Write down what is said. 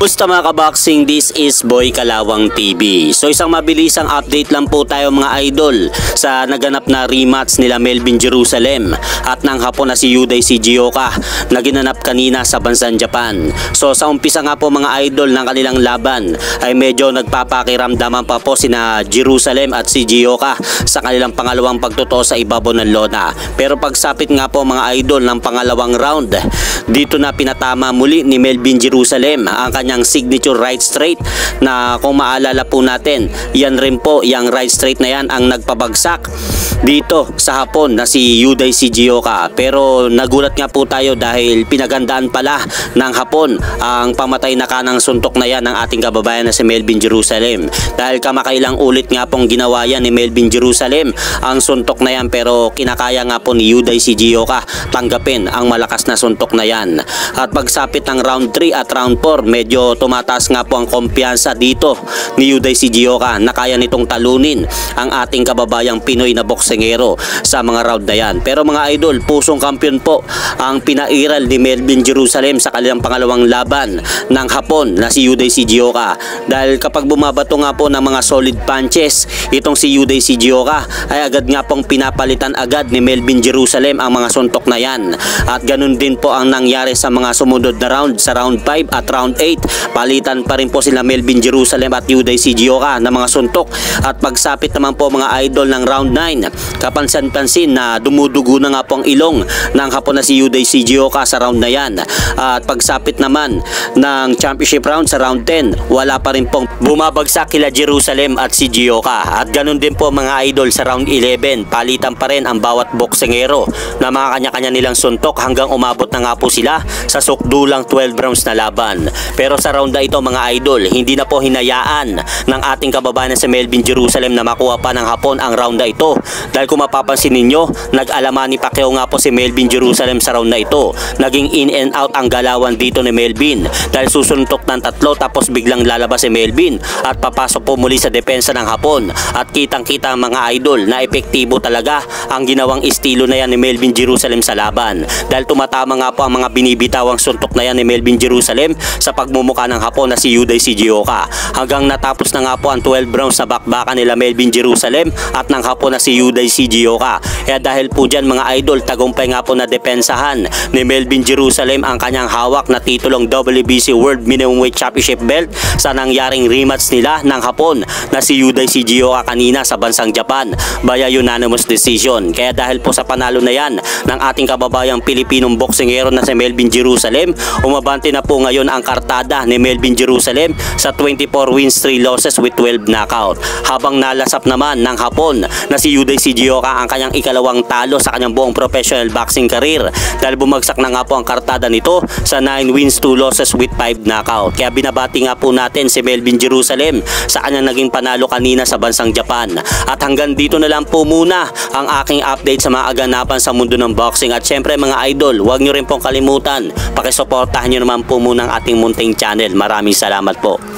Kumusta mga kaboxing? This is Boy Kalawang TV. So isang mabilisang update lang po tayo mga idol sa naganap na rematch nila Melvin Jerusalem at ng Hapon na si Yuday Sugioka na ginanap kanina sa bansang Japan. So sa umpisa nga po mga idol ng kanilang laban ay medyo nagpapakiramdaman pa po sina Jerusalem at Sugioka sa kanilang pangalawang pagtotoo sa ibabaw ng lona. Pero pagsapit nga po mga idol ng pangalawang round, dito na pinatama muli ni Melvin Jerusalem ang kanyang signature right straight na kung maalala po natin, yan rin po, yung right straight na yan ang nagpabagsak dito sa Hapon na si Yuday Sugioka. Pero nagulat nga po tayo dahil pinagandaan pala ng Hapon ang pamatay na kanang suntok na yan ng ating kababayan na si Melvin Jerusalem. Dahil kamakailang ulit nga pong ginawa yan ni Melvin Jerusalem ang suntok na yan, pero kinakaya nga po ni Yuday Sugioka tanggapin ang malakas na suntok na yan. At pagsapit ng round 3 at round 4, medyo tumataas nga po ang kumpiyansa dito ni Yuday Sugioka na kaya nitong talunin ang ating kababayang Pinoy na boksingero sa mga round na yan. Pero mga idol, pusong kampiyon po ang pinairal ni Melvin Jerusalem sa kanilang pangalawang laban ng Hapon na si Yuday Sugioka. Dahil kapag bumabato nga po ng mga solid punches itong si Yuday Sugioka ay agad nga pong pinapalitan agad ni Melvin Jerusalem ang mga suntok na yan. At ganun din po ang nangyari sa mga sumunod na round, sa round 5 at round 8. Palitan pa rin po sila Melvin Jerusalem at Yuday Sugioka ng mga suntok. At pagsapit naman po mga idol ng round 9, kapansin-pansin na dumudugo na nga po ang ilong ng Hapon na si Yuday Sugioka sa round na yan. At pagsapit naman ng championship round sa round 10, wala pa rin pong bumabagsak kila Jerusalem at Sugioka. At ganun din po mga idol sa round 11, palitan pa rin ang bawat boksingero na mga kanya-kanya nilang suntok hanggang umabot na nga po sila sa sukdulang 12 rounds na laban. Pero sa round na ito mga idol, hindi na po hinayaan ng ating kababayan sa Melvin Jerusalem na makuha pa ng Hapon ang round na ito. Dahil kung mapapansin ninyo, nag-alaman ni Pacquiao nga po si Melvin Jerusalem sa round na ito. Naging in and out ang galawan dito ni Melvin dahil susuntok ng tatlo tapos biglang lalabas si Melvin at papasok po muli sa depensa ng Hapon. At kitang-kita mga idol na epektibo talaga ang ginawang estilo na yan ni Melvin Jerusalem sa laban. Dahil tumatama nga po ang mga binibitawang suntok na yan ni Melvin Jerusalem sa pagmumuka ng Hapon na si Yuday Sugioka. Hanggang natapos na nga po ang 12 rounds na bakbakan nila Melvin Jerusalem at ng Hapon na si Yuday Sugioka. Kaya dahil po dyan mga idol, tagumpay nga po na depensahan ni Melvin Jerusalem ang kanyang hawak na titulong WBC World Minimum Weight Championship belt sa nangyaring rematch nila ng Hapon na si Yuday Sugioka kanina sa bansang Japan via unanimous decision. Kaya dahil po sa panalo na yan ng ating kababayang Pilipinong boksingero na si Melvin Jerusalem, umabante na po ngayon ang kartada ni Melvin Jerusalem sa 24 wins, 3 losses with 12 knockout. Habang nalasap naman ng Hapon na si Yuday Sugioka ang kanyang ikalawang talo sa kanyang buong professional boxing career dahil bumagsak na nga po ang kartada nito sa 9 wins, 2 losses with 5 knockout. Kaya binabati nga po natin si Melvin Jerusalem sa kanyang naging panalo kanina sa bansang Japan. At hanggang dito na lang po muna ang aking update sa mga aganapan sa mundo ng boxing. At syempre mga idol, huwag nyo rin pong kalimutan, pakisuportahan nyo naman po muna ang ating munting channel. Maraming salamat po.